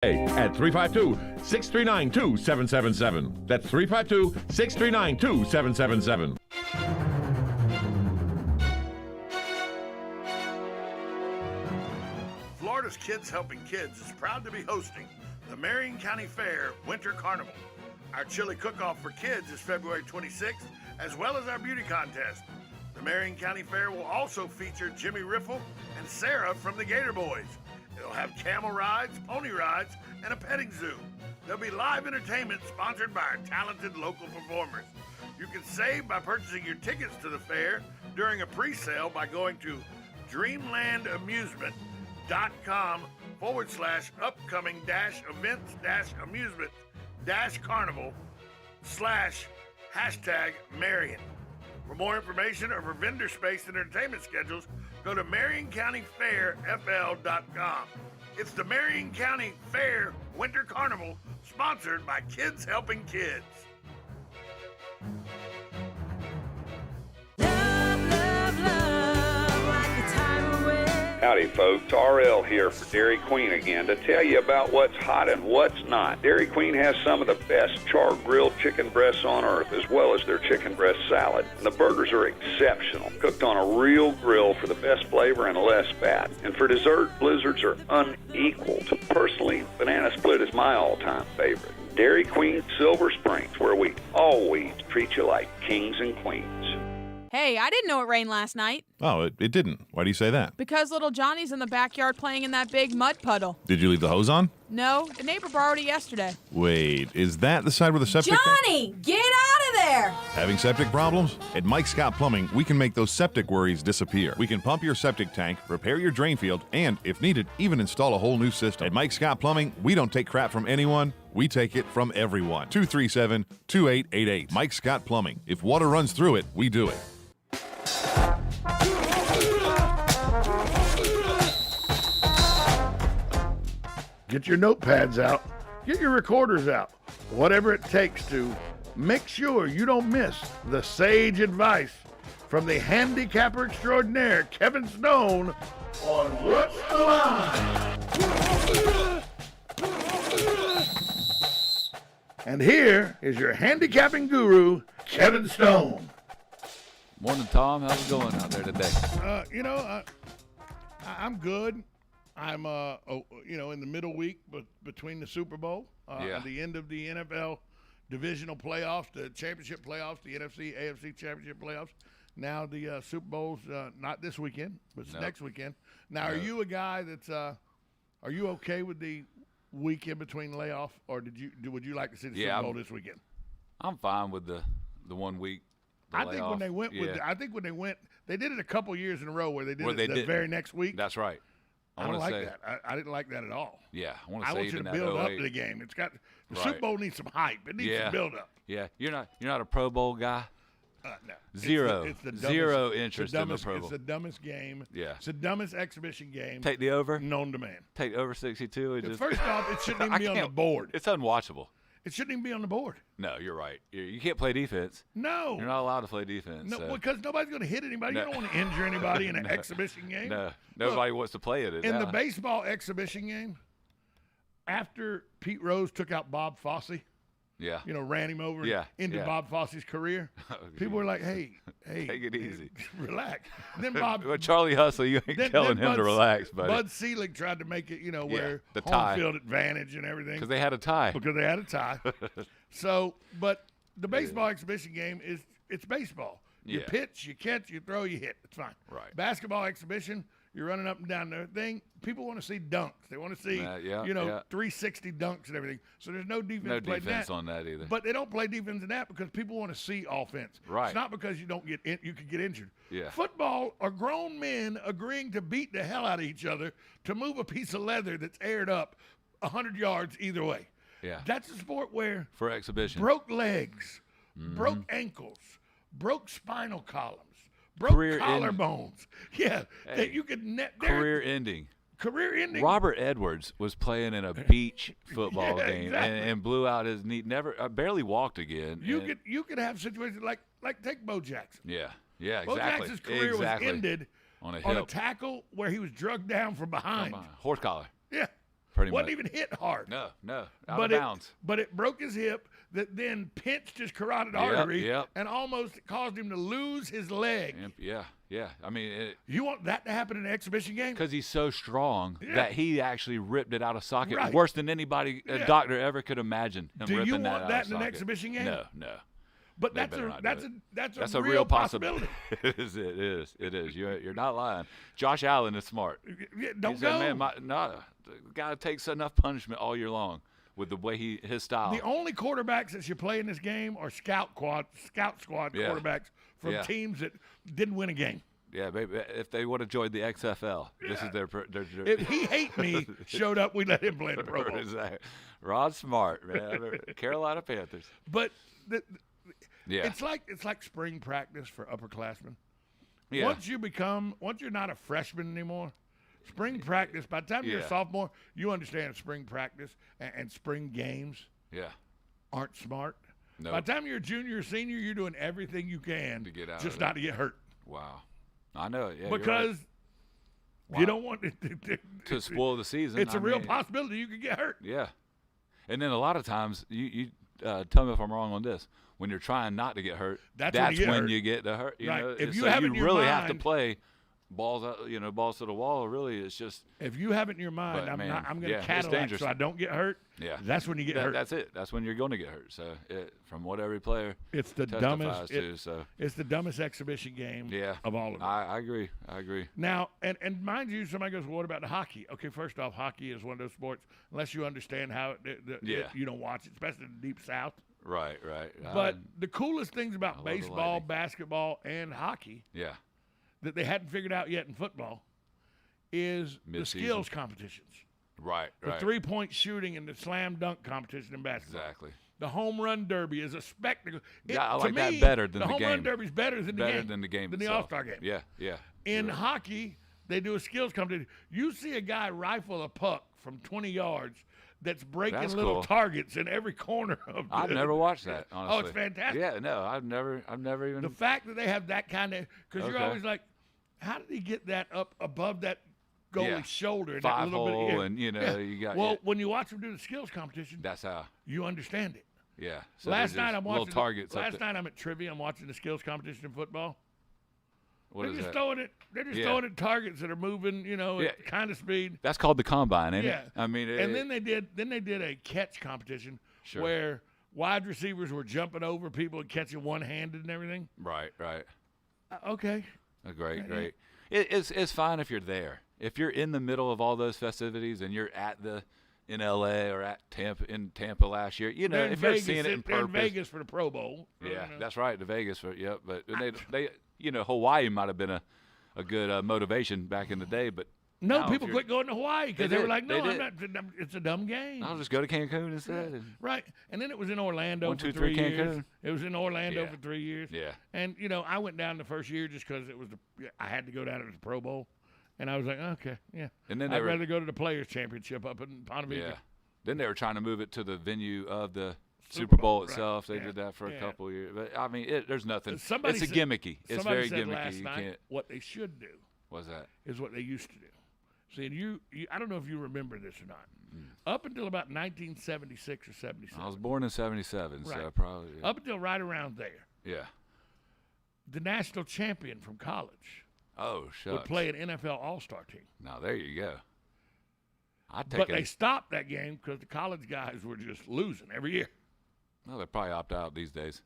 At 352-639-2777. That's 352-639-2777. Florida's Kids Helping Kids is proud to be hosting the Marion County Fair Winter Carnival. Our chili cook-off for kids is February 26th, as well as our beauty contest. The Marion County Fair will also feature Jimmy Riffle and Sarah from the Gator Boys. It'll have camel rides, pony rides, and a petting zoo. There'll be live entertainment sponsored by our talented local performers. You can save by purchasing your tickets to the fair during a pre-sale by going to dreamland-amusement.com/upcoming-events-carnival/#Marion. For more information or for vendor space and entertainment schedules, go to MarionCountyFairFL.com. It's the Marion County Fair Winter Carnival, sponsored by Kids Helping Kids. Howdy folks, RL here for Dairy Queen again to tell you about what's hot and what's not. Dairy Queen has some of the best char-grilled chicken breasts on earth, as well as their chicken breast salad. And the burgers are exceptional, cooked on a real grill for the best flavor and less fat. And for dessert, blizzards are unequaled. Personally, banana split is my all-time favorite. Dairy Queen Silver Springs, where we always treat you like kings and queens. Hey, I didn't know it rained last night. Oh, it didn't. Why do you say that? Because little Johnny's in the backyard playing in that big mud puddle. Did you leave the hose on? No, the neighbor borrowed it yesterday. Wait, is that the side where the septic... Johnny, get out of there! Having septic problems? At Mike Scott Plumbing, we can make those septic worries disappear. We can pump your septic tank, repair your drain field, and, if needed, even install a whole new system. At Mike Scott Plumbing, we don't take crap from anyone. We take it from everyone. 237-2888. Mike Scott Plumbing. If water runs through it, we do it. Get your notepads out. Get your recorders out. Whatever it takes to make sure you don't miss the sage advice from the handicapper extraordinaire, Kevin Stone, on What's the Line? And here is your handicapping guru, Kevin Stone. Morning, Tom. How's it going out there today? I'm good. I'm, in the middle week between the Super Bowl, the end of the NFL divisional playoffs, the championship playoffs, the NFC, AFC championship playoffs. Now the Super Bowl's not this weekend, but it's next weekend. Now, are you a guy that's are you okay with the week in between layoff, or would you like to see the Super Bowl this weekend? I'm fine with the 1 week. I think when they went they did it a couple years in a row where they did the very next week. That's right. I don't like that. I didn't like that at all. Yeah, I want you to build up to the game. It's got the Super Bowl needs some hype. It needs some build up. Yeah, you're not a Pro Bowl guy. No. Zero. It's the dumbest, Zero interest in the Pro Bowl. It's the dumbest game. Yeah. It's the dumbest exhibition game. Take the over. Known to man. Take over 62. First off, it shouldn't even be on the board. It's unwatchable. It shouldn't even be on the board. No, you're right. You can't play defense. No. You're not allowed to play defense. No, because nobody's going to hit anybody. No. You don't want to injure anybody in an exhibition game. No. Nobody wants to play it. In the baseball exhibition game, after Pete Rose took out Bob Fosse, ran him over into Bob Fosse's career, people were like, hey, take it easy. Relax. And then Bob. Well, Charlie Hustle, you ain't telling him to relax, buddy. Bud Selig tried to make it, where the home tie. field advantage and everything. Because they had a tie. So, but the baseball exhibition game it's baseball. You pitch, you catch, you throw, you hit. It's fine. Right. Basketball exhibition, you're running up and down the thing. People want to see dunks. They want to see, 360 dunks and everything. So there's no defense. No defense on that either. But they don't play defense in that because people want to see offense. Right. It's not because you could get injured. Yeah. Football are grown men agreeing to beat the hell out of each other to move a piece of leather that's aired up 100 yards either way. Yeah. That's a sport where for exhibition. Broke legs, broke ankles, broke spinal columns, broke collarbones. Yeah, that you could career ending. Robert Edwards was playing in a beach football game and blew out his knee. Barely walked again. You could have situations like take Bo Jackson. Yeah, exactly. Bo Jackson's career was ended on a tackle where he was drugged down from behind. Horse collar. Yeah. Pretty wasn't much. even hit hard. No, out but of bounds. But it broke his hip that then pinched his carotid Yep, artery yep. and almost caused him to lose his leg. Yeah. I mean, You want that to happen in an exhibition game? because he's so strong Yeah. that he actually ripped it out of socket Right. worse than anybody a Yeah. doctor ever could imagine. Him Do you ripping want out that of in an socket. exhibition game? No. But They that's better a not that's do a That's a real possibility. It is. You're not lying. Josh Allen is smart. Yeah, don't He go. said, man, the guy takes enough punishment all year long with the way his style. The only quarterbacks that should play in this game are scout squad Yeah. quarterbacks from Yeah. teams that didn't win a game. Yeah, maybe if they would have joined the XFL, this is their If He Hate Me showed up, we let him play in the Pro Bowl. Exactly. Rod Smart, man. Carolina Panthers. But Yeah. it's like spring practice for upperclassmen. Yeah. Once you're not a freshman anymore, spring practice, by the time you're a Yeah. sophomore, you understand spring practice and spring games Yeah. aren't smart. No. By the time you're a junior or senior, you're doing everything you can To get out just of not to get hurt. Wow. I know it. Yeah, you're right. Because you don't want it To spoil the season. It's a I real mean, possibility you could get hurt. Yeah. And then a lot of times, you tell me if I'm wrong on this. When you're trying not to get hurt, That's that's when you get when hurt. you get the hurt. You Right. know? If you so have it in you your really have to mind- play balls out, balls to the wall. Really, it's just If you have it in your mind, But, I'm man, going yeah, to it's Cadillac dangerous. so I don't get hurt. Yeah. That's when you get hurt. that's it. That's when you're going to get hurt. So from what every player It's the testifies dumbest. to. So It's the dumbest exhibition game yeah, of all of them. I agree. I agree. Now, and mind you, somebody goes, well, what about the hockey? Okay, first off, hockey is one of those sports, unless you understand how Yeah. you don't watch it, especially in the deep south. Right. But the coolest things about love the baseball, Lightning. basketball, and hockey yeah. that they hadn't figured out yet in football is the Mid-season. skills competitions. Right. The three-point shooting and the slam dunk competition in basketball. Exactly. The home run derby is a spectacle. Yeah, I to like that me, better than the the home run game. derby is better than the Better game. than the game than the itself. All-Star game. Yeah. In hockey, they do a skills competition. You see a guy rifle a puck from 20 yards that's breaking That's little cool. targets in every corner of the I've never watched that. Honestly. Oh, it's fantastic. Yeah. No, I've never even. The fact that they have that kind of – because you're Okay. always like, how did he get that up above that goalie's Yeah. shoulder? And Five that little hole bit, yeah. and, you know, Yeah. you got- Well, yeah. when you watch them do the skills competition, That's how. you understand it. Yeah. So Last they're night just I'm little watching. targets. up Last there. night I'm at trivia. I'm watching the skills competition in football. What They're is just that? throwing it. They're just Yeah. throwing at targets that are moving, Yeah. at kind of speed. That's called the combine, ain't Yeah. it? I mean, And then they did a catch competition Sure. where wide receivers were jumping over people and catching one-handed and everything. right. Okay. Great. It's fine if you're there. If you're in the middle of all those festivities and you're in LA or at Tampa last year, They're in if you're Vegas. seeing it in They're in purpose. Vegas for the Pro Bowl. Yeah, that's right, the Vegas for But they Hawaii might have been a good motivation back in the day, but No, now if people you're- quit going to Hawaii because They they were did. like, no, They I'm not. did. It's a dumb game. I'll just go to Cancun instead. And, Right. And then it was in Orlando 1, for 2, 3 3 years. Cancun. It was in Orlando Yeah. for 3 years. yeah, And, I went down the first year just because I had to go down to the Pro Bowl. And I was like, okay, yeah. and then I'd rather go to the Players' Championship up in Ponte Vedra. yeah. Then they were trying to move it to the venue of the Super Super Bowl Bowl, right. itself. They Yeah. did that for a Yeah. couple of years. But I mean, there's nothing. Somebody It's a said- gimmicky. It's Somebody very said gimmicky. last You night can't. what they should do What's that? is what they used to do. See, and you I don't know if you remember this or not. Mm. Up until about 1976 or 77, I was born in '77, so Right. probably. up until right around there, Yeah. the national champion from college Oh, shucks. would play an NFL All-Star team. Now there you go. I take But it. they stopped that game because the college guys were just losing every year. Well, they probably opt out these days.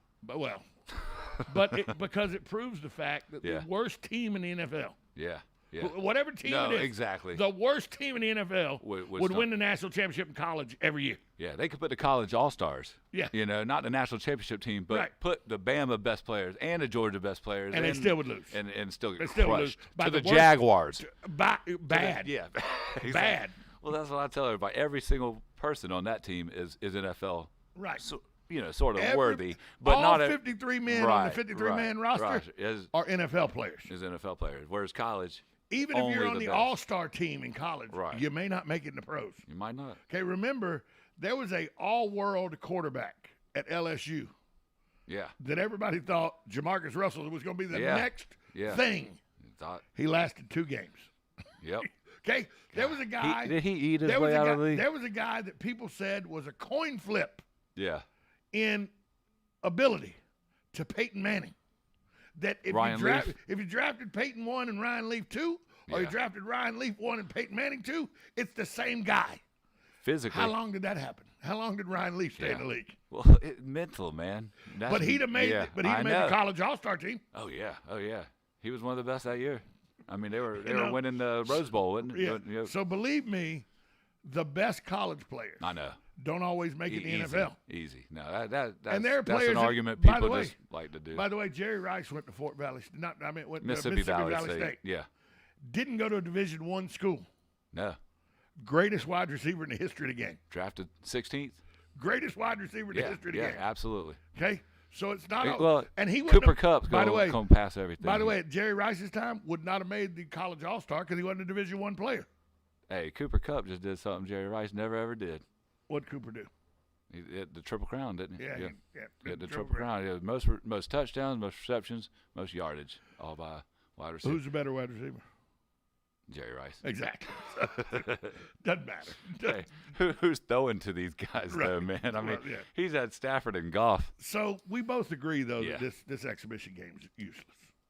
But because it proves the fact that Yeah. the worst team in the NFL, Yeah. Yeah. whatever team No, it is, exactly. the worst team in the NFL Would would stop. win the national championship in college every year. Yeah, they could put the college all-stars. Yeah. Not the national championship team, but Right. put the Bama best players and the Georgia best players. And they still would lose. And still They get still would lose. crushed. By To the the worst- Jaguars. Bad. Yeah. Exactly. Bad. Well, that's what I tell everybody. Every single person on that team is NFL, Right. sort of Every- worthy. But all not 53 men on the 53-man roster is are NFL players. NFL players. Whereas college, Even if you're only on the best. all-star team in college, Right. you may not make it in the pros. You might not. Okay, remember, there was a all-world quarterback at LSU Yeah. that everybody thought Jamarcus Russell was going to be the Yeah. next Yeah. thing. Thought, He lasted 2 games yep. Okay, there was a guy. Did he eat his there was way a out guy, of the league? There was a guy that people said was a coin flip Yeah. in ability to Peyton Manning. That if Ryan Leaf? if you drafted Peyton 1 and Ryan Leaf 2, or you Yeah. drafted Ryan Leaf 1 and Peyton Manning 2, it's the same guy. Physically. How long did that happen? How long did Ryan Leaf stay in the league? Well, mental, man. But he'd have made the college All-Star team. Oh yeah. He was one of the best that year. I mean, they were know, winning the Rose Bowl, wasn't it? Yeah. You know, So believe me, the best college players I know. don't always make it in the Easy, NFL. Easy. No, that's, And there are that's players an that- argument by the people way- just like to do. By the way, Jerry Rice went to Fort Valley. Went Mississippi to Valley Valley State. Yeah. Didn't go to a Division I school. No. Greatest wide receiver in the history of the game. Drafted 16th. Greatest wide receiver in the history of the game. Absolutely. Okay, so it's not. Well, and he wouldn't Cooper have, Cup's by the way, going to pass everything. By the way, at Jerry Rice's time, would not have made the college All-Star because he wasn't a Division I player. Hey, Cooper Cup just did something Jerry Rice never ever did. What'd Cooper do? He hit the Triple Crown, didn't he? Yeah, He he hit the Triple Crown. Yeah, most touchdowns, most receptions, most yardage, all by wide receiver. Who's the better wide receiver? Jerry Rice. Exactly. Doesn't matter. Hey, who's throwing to these guys, though, man? I mean, Yeah. he's at Stafford and Goff. So we both agree, though, Yeah. that this exhibition game is useless.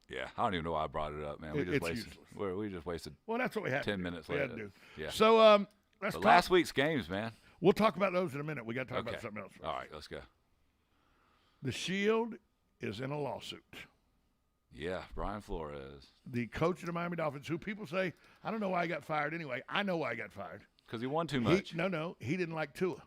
Yeah, I don't even know why I brought it up, man. It's useless. We just wasted Well, that's what we had. 10 to do. minutes We had later. to do. Yeah. So let's But talk. last week's games, man. We'll talk about those in a minute. We got to talk Okay. about something else. First. All right, let's go. The Shield is in a lawsuit. Yeah, Brian Flores. The coach of the Miami Dolphins, who people say, I don't know why he got fired anyway. I know why he got fired. Because he won too much. No, he didn't like Tua.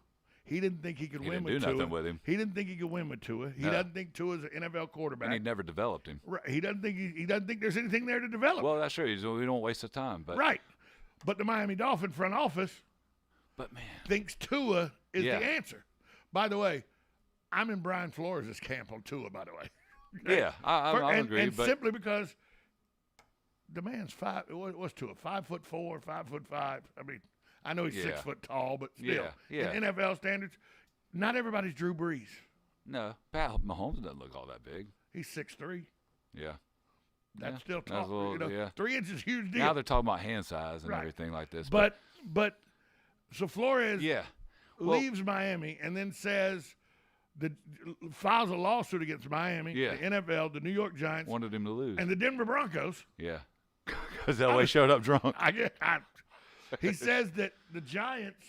He didn't think he could He win didn't with do Tua. nothing with him. He didn't think he could win with Tua. He No. doesn't think Tua's an NFL quarterback. And he never developed him. Right. He doesn't think there's anything there to develop. Well, that's true. We don't waste the time. But Right. But the Miami Dolphin front office But man, thinks Tua is Yeah. the answer. By the way, I'm in Brian Flores' camp on Tua, by the way. yeah, I agree. And But simply because the man's what's Tua? 5'4", 5'5". I mean, I know he's Yeah. 6 foot tall, but still, Yeah. in NFL standards, not everybody's Drew Brees. no, Pat Mahomes doesn't look all that big. He's 6'3". Yeah. That's Yeah, still that's tall. a little- yeah. 3 inches is a huge deal. Now they're talking about hand size and Right. everything like this. but so Flores yeah, well, leaves Miami and then says files a lawsuit against Miami, Yeah. the NFL, the New York Giants, wanted him to lose. and the Denver Broncos. Yeah, because LA showed up drunk. He says that the Giants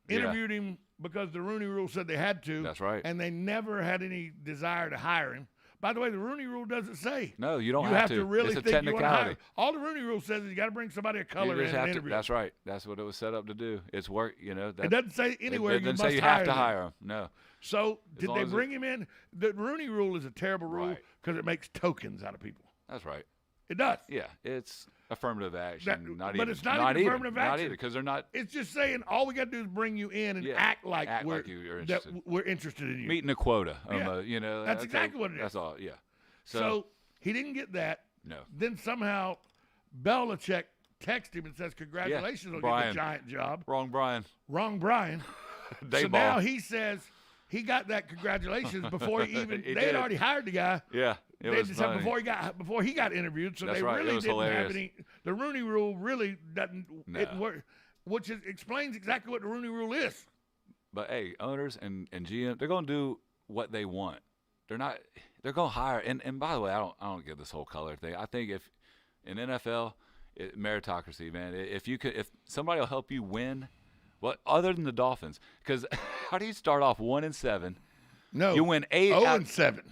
Yeah. interviewed him because the Rooney Rule said they had to. That's right. And they never had any desire to hire him. By the way, the Rooney Rule doesn't say. No, you don't You have to. to really It's a think you want to hire. technicality. All the Rooney Rule says is you got to bring somebody of You color in just an have to. interview. That's right. That's what it was set up to do. It's work. You know. It doesn't say anywhere It doesn't you must say you hire have to them. hire him. No. So As did long they as it- bring him in? The Rooney Rule is a terrible rule Right. because it makes tokens out of people. That's right. It does. Yeah, it's affirmative action. But even. it's not even affirmative Not action. either, because they're not It's just saying all we got to do is bring you in and Yeah, act like you're interested. we're interested in you. meeting a quota. Yeah. You know, That's exactly what it is. That's all. Yeah. So he didn't get that. No. Then somehow Belichick texted him and says, "Congratulations on getting Brian. the Giant job." Wrong, Brian. Wrong, Brian. Day So ball. now he says he got that congratulations before he even. He they had did. already hired the guy. Yeah. It They was just said funny. before he got interviewed, so That's they right. It really was didn't have hilarious. any. The Rooney Rule really doesn't No. it work, which explains exactly what the Rooney Rule is. But hey, owners and GM, they're gonna do what they want. They're not. They're gonna hire. And by the way, I don't get this whole color thing. I think if in NFL, meritocracy, man. If somebody will help you win, well, other than the Dolphins, because how do you start off 1-7? No, You win 8 0 out- and 7,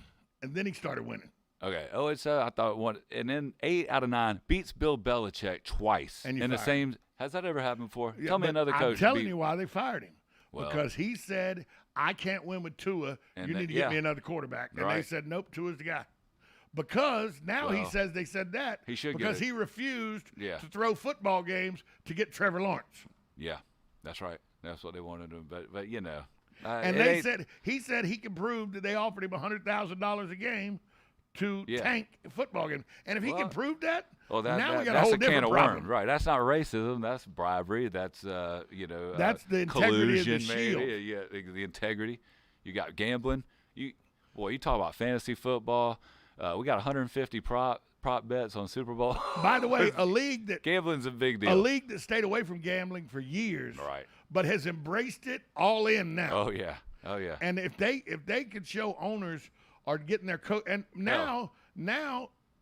and then he started winning. Okay. Oh, it's I thought one, and then 8 out of 9 beats Bill Belichick twice And you in the fired same. Has that ever happened before? Yeah, Tell me but another coach. I'm telling beat- you why they fired him. Well- Because he said, "I can't win with Tua. And You they- need to get me yeah. another quarterback." And they Right. said, "Nope, Tua's the guy." Because now he Well, says they said that he should get because it. he refused Yeah. to throw football games to get Trevor Lawrence. Yeah, that's right. That's what they wanted to. But you know, And it they ain't- said he could prove that they offered him $100,000 a game to Yeah. tank a football game. And if he Well, can prove that, Well, now we got a that's whole a can different of problem. worms, right? That's not racism. That's bribery. That's That's the integrity of the collusion, shield. maybe. Yeah, the integrity. You got gambling. You talk about fantasy football. We got 150 prop bets on Super Bowl. By the way, a league that gambling's a big deal. A league that stayed away from gambling for years, Right. but has embraced it all in now. Oh yeah. And if they could show owners are getting their coach, and now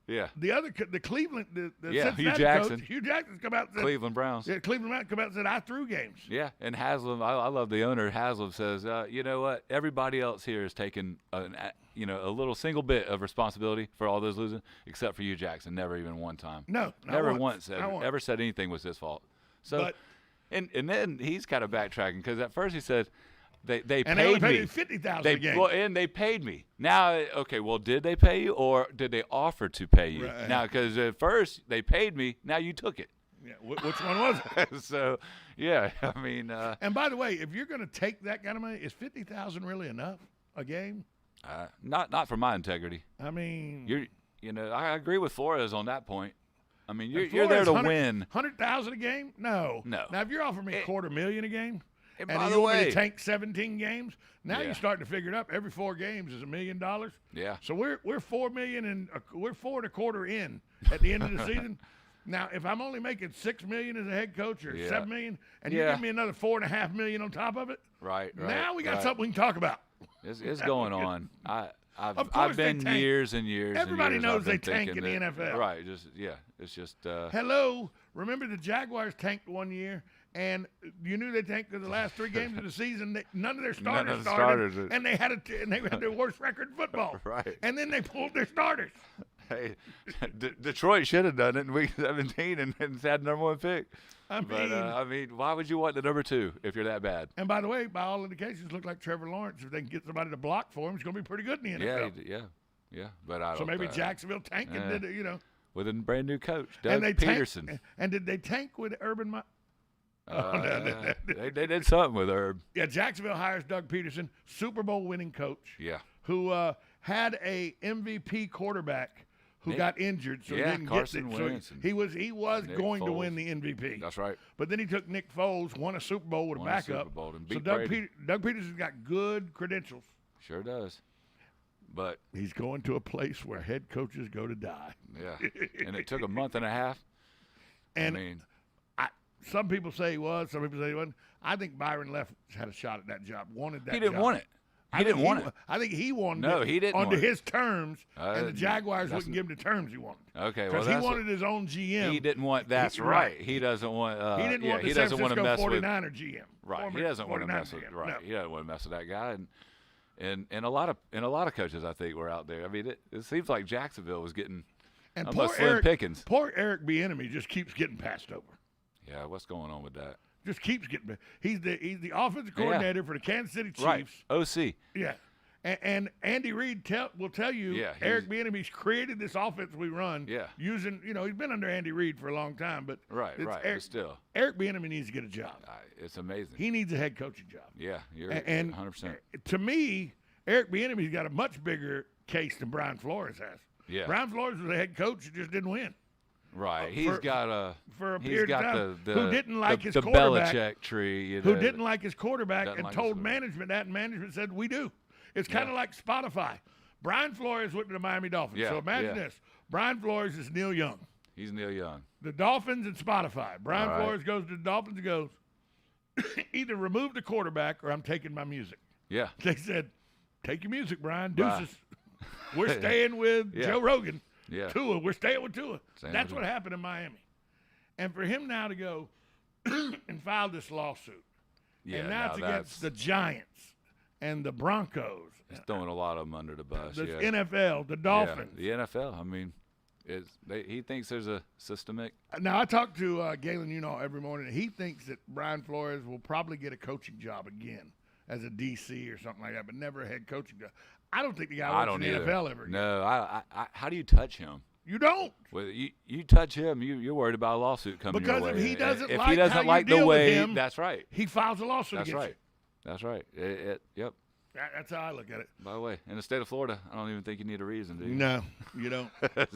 Yeah. the Cleveland the Yeah, Cincinnati Hugh Jackson. coach, Hugh Jackson's come out and said, Cleveland Browns. Yeah, Cleveland Browns come out and said I threw games. Yeah, and Haslam, I love the owner. Haslam says, you know what? Everybody else here is taking a little single bit of responsibility for all those losing, except for Hugh Jackson. Never even one time. No, never once ever said anything was his fault. So, but, and then he's kind of backtracking because at first he said they and paid they only me paid $50,000 a game. Well, and they paid me. Now, okay, well, did they pay you or did they offer to pay you? Right. Now, because at first they paid me, now you took it. Yeah, which one was it? So, yeah, I mean. And by the way, if you're going to take that kind of money, is $50,000 really enough a game? Not for my integrity. I mean, I agree with Flores on that point. I mean, you're Flores, there to win. 100,000 a game? No. No. Now, if you're offering me $250,000 a game, And and by you the want me way- to tank 17 games, now Yeah. you're starting to figure it up. Every 4 games is $1 million. Yeah. So we're $4 million and we're 4.25 in at the end of the season. Now, if I'm only making $6 million as a head coach or Yeah. $7 million, and you Yeah. give me another $4.5 million on top of it, Right. now we got right. something we can talk about. It's going on. Of I've course they been tank. years and years. Everybody and years knows I've been they tank thinking in the NFL. Right. It's just. Hello, remember the Jaguars tanked one year, and you knew they tanked because the last 3 games of the season, none of their starters of the started, starters. and they had their worst record in football. Right. And then they pulled their starters. Hey, Detroit should have done it in Week 17 and had the number 1 pick. I mean, why would you want the number 2 if you're that bad? And by the way, by all indications, look like Trevor Lawrence. If they can get somebody to block for him, he's going to be pretty good in the NFL. Yeah. But I don't. So maybe Jacksonville tanked and did it, with a brand new coach, Doug and they Peterson. Tanked, and did they tank with Urban Meyer? They did something with Herb. Yeah, Jacksonville hires Doug Peterson, Super Bowl winning coach. Yeah. Who had a MVP quarterback who got injured, so he didn't Carson get it. Wentz So he was Nick going to Foles. win the MVP. That's right. But then he took Nick Foles, won a Super Bowl with a Won a backup. Super Bowl and So beat Brady. Doug Peterson's got good credentials. Sure does. But He's going to a place where head coaches go to die. yeah, and it took a month and a half. And I mean, some people say he was, some people say he wasn't. I think Byron Leftwich had a shot at that job, wanted that he didn't job. want it. He didn't want it. I think he wanted No, it he didn't onto want it. his terms, and the Jaguars that's- wouldn't give him the terms he wanted. Okay, well, Because he that's wanted his own GM. he didn't want. That's right. He doesn't want. He didn't want the he San doesn't want to Francisco mess with. 49er GM. Right. Former He doesn't want to 49er mess with. GM. Right. No. He doesn't want to mess with that guy. And a lot of coaches I think were out there. I mean, it seems like Jacksonville was getting And almost slim pickings. Poor Eric Bieniemy just keeps getting passed over. Yeah, what's going on with that? Just keeps getting. He's the offensive coordinator for the Kansas City Chiefs. Right. OC. Yeah. And Andy Reid will tell you Eric Bieniemy's created this offense we run using, he's been under Andy Reid for a long time, but Right. But still, Eric Bieniemy needs to get a job. it's amazing. He needs a head coaching job. Yeah, you're and 100%. To me, Eric Bieniemy's got a much bigger case than Brian Flores has. Yeah. Brian Flores was a head coach who just didn't win. Right. He's got a period of time, who didn't like his the quarterback, Belichick tree. who didn't like his quarterback Doesn't and like his told quarterback. management that, and management said, we do. It's kind of like Spotify. Brian Flores went to the Miami Dolphins. Yeah, So imagine this. Brian Flores is Neil Young. He's Neil Young. The Dolphins and Spotify. Brian All right. Flores goes to the Dolphins and goes, either remove the quarterback or I'm taking my music. Yeah. They said, take your music, Brian. Bye. Deuces. We're staying with Yeah. Joe Rogan. Yeah. Tua. We're staying with Tua. Staying That's with what him. happened in Miami. And for him now to go and file this lawsuit, Yeah. and now it's that's against the Giants and the Broncos, it's throwing a lot of them under the bus. the yeah. NFL, the Dolphins. Yeah, the NFL. I mean, he thinks there's a systemic. Now, I talk to Galen every morning, and he thinks that Brian Flores will probably get a coaching job again as a DC or something like that, but never a head coaching job. I don't think the guy I works don't in the either. NFL ever again. No, I how do you touch him? You don't. Well, you touch him, you're worried about a lawsuit coming Because your way. if he doesn't if like he doesn't how you like deal the with way, him, that's right. He files a lawsuit That's against right. That's right. Yep. That's how I look at it. By the way, in the state of Florida, I don't even think you need a reason, do you? No, you don't.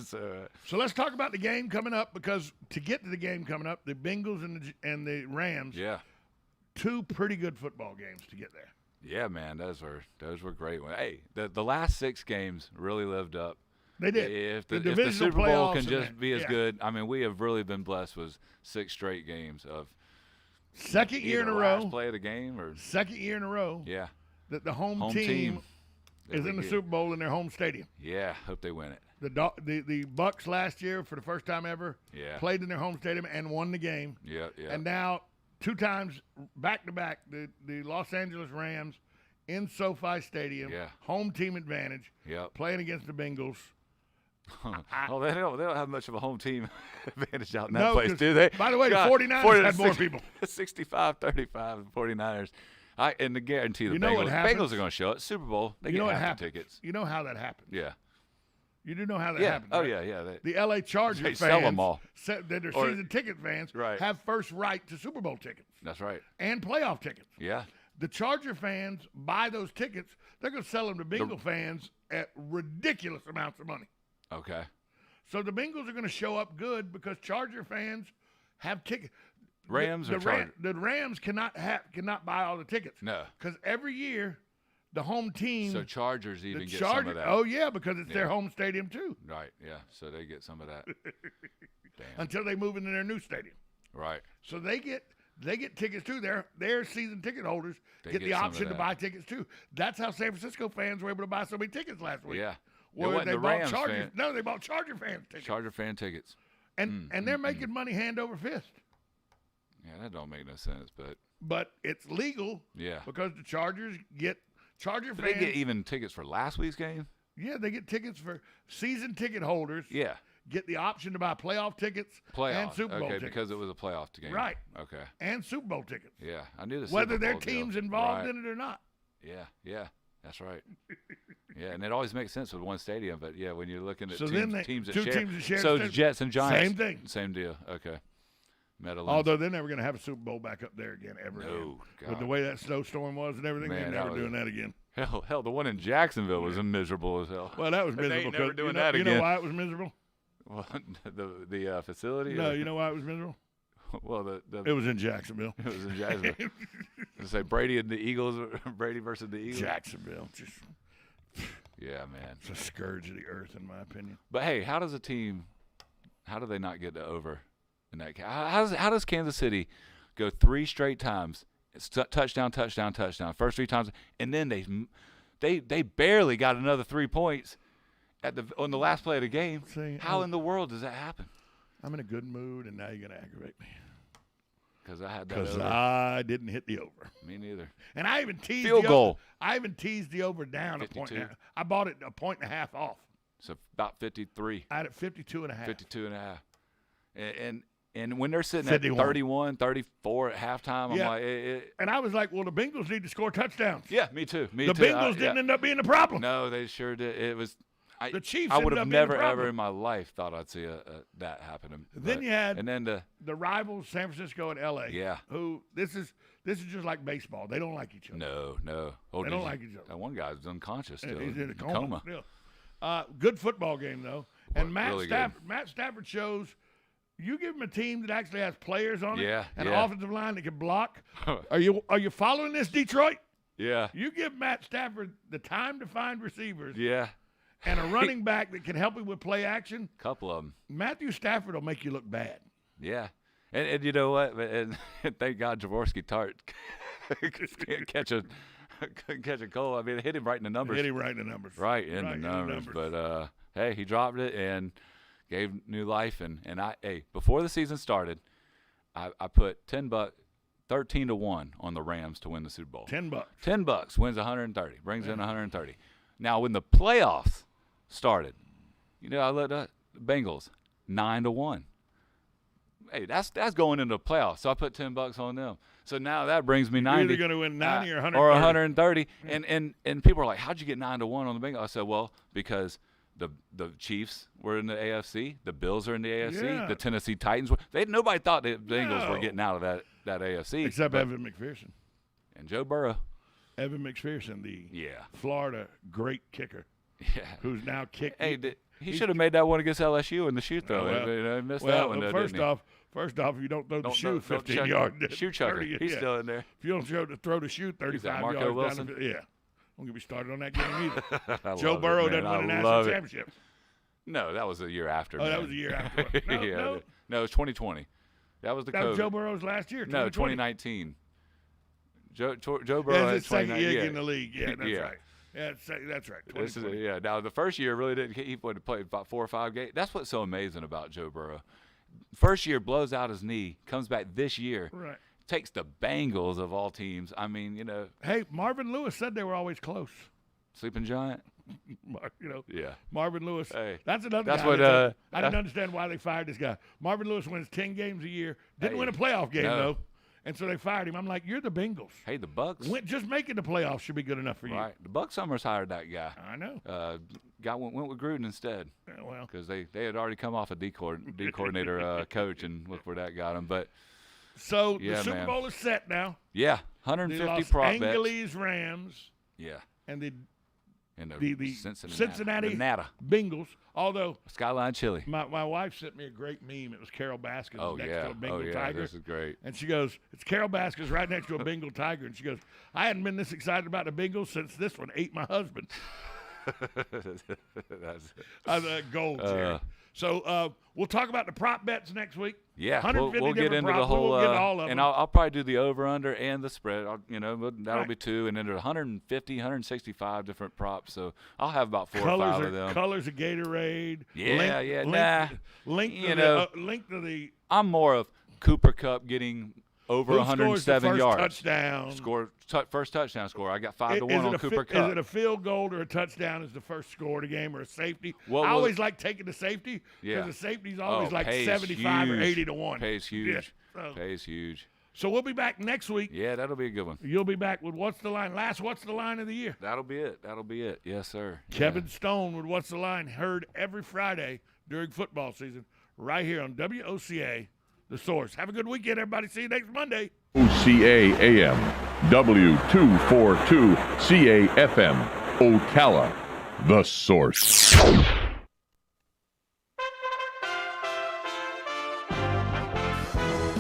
So, So let's talk about the game coming up, because to get to the game coming up, the Bengals and the Rams, yeah. 2 pretty good football games to get there. Yeah, man, those were great ones. Hey, the last 6 games really lived up They did. If The the divisional Super Bowl playoffs can and just that, be as yeah. good, I mean, we have really been blessed with 6 straight games of Second year in either a last row. play of the game or Second year in a row yeah, that the home home team that is we in the get. Super Bowl in their home stadium. Yeah, hope they win it. The Bucks last year, for the first time ever, Yeah. played in their home stadium and won the game. Yeah, yeah. And now 2 times back to back, the Los Angeles Rams in SoFi Stadium, Yeah. home team advantage, Yep. playing against the Bengals. Oh, they don't have much of a home team advantage out in that No, place, 'cause, do they? by the way, the God, 49ers had more people. 65-35 49ers. And to guarantee the You know what Bengals happens? are going to show it. Super Bowl, they You get know what half the happened? tickets. You know how that happened. Yeah. You do know how that Yeah. happened. Oh, right? yeah. The LA Chargers They fans sell 'em all. That are Or- season ticket fans Right. have first right to Super Bowl tickets That's right. and playoff tickets. Yeah. The Charger fans buy those tickets. They're going to sell them to Bengal fans at ridiculous amounts of money. Okay. So the Bengals are going to show up good because Charger fans have tickets. Rams or Chargers? The Rams cannot buy all the tickets. No. Because every year the home team. So Chargers even the get Charger, some of that. Oh yeah, because it's their Yeah. home stadium too. Right. Yeah. So they get some of that. Damn. Until they move into their new stadium. Right. So they get tickets too. Their season ticket holders They get get the some of option to that. buy tickets too. That's how San Francisco fans were able to buy so many tickets last week. Yeah. It Where wasn't they the bought Rams Chargers. fan. No, they bought Charger fans tickets. Charger fan tickets. And they're making money hand over fist. Yeah, that don't make no sense, But it's legal yeah. because the Chargers get Charger Did fans. they get even tickets for last week's game? Yeah, they get tickets for season ticket holders. Yeah. Get the option to buy playoff tickets Playoff. and Super Bowl okay, tickets. because it was a playoff game. Right. Okay. And Super Bowl tickets. Yeah, I knew the Whether Super their Bowl deal. team's involved Right. in it or not. Yeah, that's right. Yeah, and it always makes sense with one stadium, but yeah, when you're looking at So then teams that two share, teams that share so the the Jets and Giants, Same thing. same deal. Okay, Meadowlands. Although they're never going to have a Super Bowl back up there again ever again. No, With God. the way that snowstorm was and everything, Man, they're that never was- doing that again. hell, the one in Jacksonville was miserable as hell. Well, that was They ain't miserable. never 'cause doing you know, that you know again. why it was miserable? Well, the facility. No, or- you know why it was miserable? well, It was in Jacksonville. it was in Jacksonville. To say Brady and the Eagles, Brady versus the Eagles. Jacksonville, just Yeah, man. it's a scourge of the earth, in my opinion. But hey, how does a team? How do they not get to over in that? How does Kansas City go 3 straight times? It's touchdown, touchdown, touchdown. First 3 times, and then they barely got another 3 points on the last play of the game. See, How in the world does that happen? I'm in a good mood, and now you're going to aggravate me Because I had that because over. I didn't hit the over. Me neither. And I even teased Field the goal. Over. I even teased the over down a point. 52. I bought it a point and a half off. So about 53, I had it 52 and a half. 52 and a half. And when they're sitting 51. at 31, 34 at halftime, Yeah. I'm like, And I was like, well, the Bengals need to score touchdowns. yeah, me too. Me The too. Bengals didn't end up being the problem. No, they sure did. It was. The Chiefs I would ended have up being the never, problem. ever in my life thought I'd see that happen. Then you had and then the rivals, San Francisco and L.A. Yeah. Who this is just like baseball. They don't like each other. no. Oh, They did don't you- like each other. That one guy's unconscious still. He's in a coma. coma. Still. Good football game though. And Matt really Stafford shows. You give him a team that actually has players on it, Yeah, and an yeah. offensive line that can block. Are you following this, Detroit? Yeah. You give Matt Stafford the time to find receivers Yeah. and a running back that can help him with play action. Couple of them. Matthew Stafford will make you look bad. Yeah. And you know what? And thank God Jaworski Tart can't catch a goal. I mean, it hit him right in the numbers. Hit him right in the numbers. Right in the numbers. But hey, he dropped it and gave new life. And before the season started, I put $13 to 1 on the Rams to win the Super Bowl. $10. $10 wins 130, brings in 130. Now when the playoffs started, I looked at the Bengals 9 to 1. Hey, that's going into the playoffs. So I put $10 on them. So now that brings me 90. You're either going to win 90 or 130. Or 130. And people are like, how'd you get 9 to 1 on the Bengals? I said, well, because the Chiefs were in the AFC, the Bills are in the AFC, Yeah. the Tennessee Titans were. Nobody thought the Bengals were No. getting out of that AFC. Except but- Evan McPherson. and Joe Burrow. Evan McPherson, the Yeah. Florida great kicker, Yeah. who's now kicked. Hey, he should have made that one against LSU in the shoot throw. He missed that one. Though, first didn't he? off, if you don't throw the shoe Don't 15 chuck it. yards, Shoe chucker. 30, He's yeah. still in there. If you don't throw the shoe 35 Marco yards Wilson? down the field, yeah. Don't get me started on that game either. I Joe love it, Burrow man. doesn't win a I national love it. championship. No, that was the year after. Oh, man. that was the year after. No, yeah, no. no, it was 2020. That was the That COVID. was Joe Burrow's last year. No, 2020. 2019. Joe Burrow Yeah, had his second 2019. year Yeah. in the league. Yeah, that's Yeah. right. Yeah, that's right. This is 2020. yeah. Now the first year really didn't. He would have played about 4 or 5 games. That's what's so amazing about Joe Burrow. First year blows out his knee, comes back this year, Right. takes the Bengals of all teams. I mean, Hey, Marvin Lewis said they were always close. sleeping giant. Yeah. Marvin Lewis. Hey, That's another that's guy. what, I didn't understand why they fired this guy. Marvin Lewis wins 10 games a year. Didn't Hey, win a playoff game, no. though. And so they fired him. I'm like, you're the Bengals. Hey, the Bucks. Just making the playoffs should be good enough for you. Right. The Bucks Summers hired that guy. I know. Went with Gruden instead. Yeah, well, Because they had already come off a D coordinator coach, and look where that got him. But so Yeah, the Super man. Bowl is set now. yeah, The 150 Los prop bets. Angeles Rams Yeah, and the and the Cincinnati Cincinnati Nata Bengals. Although Skyline Chili. my wife sent me a great meme. It was Carol Baskins Oh next yeah, to a Bengal tiger. this is great. And she goes, it's Carol Baskins right next to a Bengal tiger. And she goes, I hadn't been this excited about the Bengals since this one ate my husband. That's, Gold, Jerry. So we'll talk about the prop bets next week. yeah, 150 we'll get different into props. the whole, We won't get to all of and them. I'll probably do the over/under and the spread. That'll Right. be 2, and then there's 150, 165 different props. So I'll have about 4 or 5 of them. Colors of Gatorade. Yeah, Link You to know, link to the I'm more of Cooper Cup getting over who scores the 107 first yards. touchdown. First touchdown score. I got 5 to Is 1 it on a Cooper Is Cup. it a field goal or a touchdown as the first score of the game or a safety? What I was- always like taking the safety because Yeah. the safety's always like pays 75 or huge. 80 to 1. Pays huge. Yeah. Pays huge. So we'll be back next week. Yeah, that'll be a good one. You'll be back with What's the Line? What's the line of the year? That'll be it. Yes, sir. Kevin Stone with What's the Line, heard every Friday during football season right here on WOCA, The Source. Have a good weekend, everybody. See you next Monday. OCA AM, W242 CAFM, Ocala, The Source.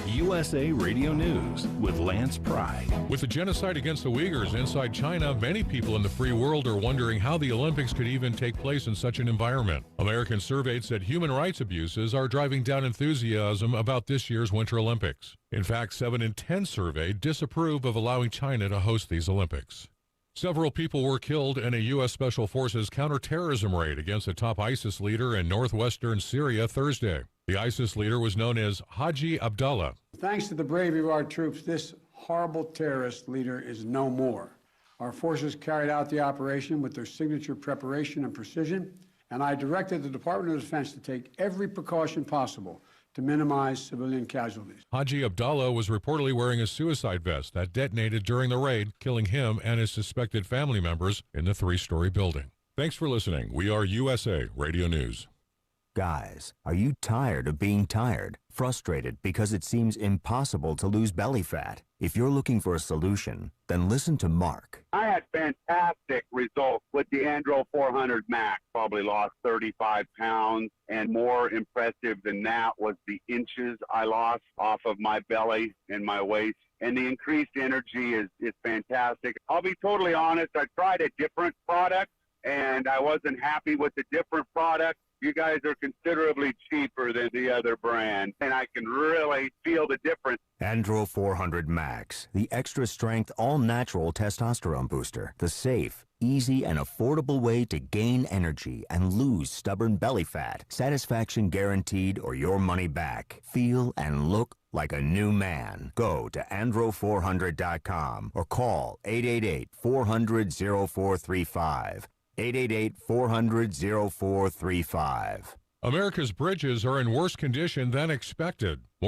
USA Radio News with Lance Pry. With the genocide against the Uyghurs inside China, many people in the free world are wondering how the Olympics could even take place in such an environment. Americans surveyed said human rights abuses are driving down enthusiasm about this year's Winter Olympics. In fact, 7 in 10 surveyed disapprove of allowing China to host these Olympics. Several people were killed in a U.S. Special Forces counterterrorism raid against a top ISIS leader in northwestern Syria Thursday. The ISIS leader was known as Haji Abdullah. Thanks to the bravery of our troops, this horrible terrorist leader is no more. Our forces carried out the operation with their signature preparation and precision, and I directed the Department of Defense to take every precaution possible to minimize civilian casualties. Haji Abdullah was reportedly wearing a suicide vest that detonated during the raid, killing him and his suspected family members in the 3-story building. Thanks for listening. We are USA Radio News. Guys, are you tired of being tired? Frustrated because it seems impossible to lose belly fat? If you're looking for a solution, then listen to Mark. I had fantastic results with the Andro 400 Max. Probably lost 35 pounds, and more impressive than that was the inches I lost off of my belly and my waist. And the increased energy is fantastic. I'll be totally honest, I tried a different product, and I wasn't happy with the different product. You guys are considerably cheaper than the other brand, and I can really feel the difference. Andro 400 Max, the extra strength, all natural testosterone booster. The safe, easy, and affordable way to gain energy and lose stubborn belly fat. Satisfaction guaranteed or your money back. Feel and look like a new man. Go to andro400.com or call 888-400-0435. 888-400-0435. America's bridges are in worse condition than expected. More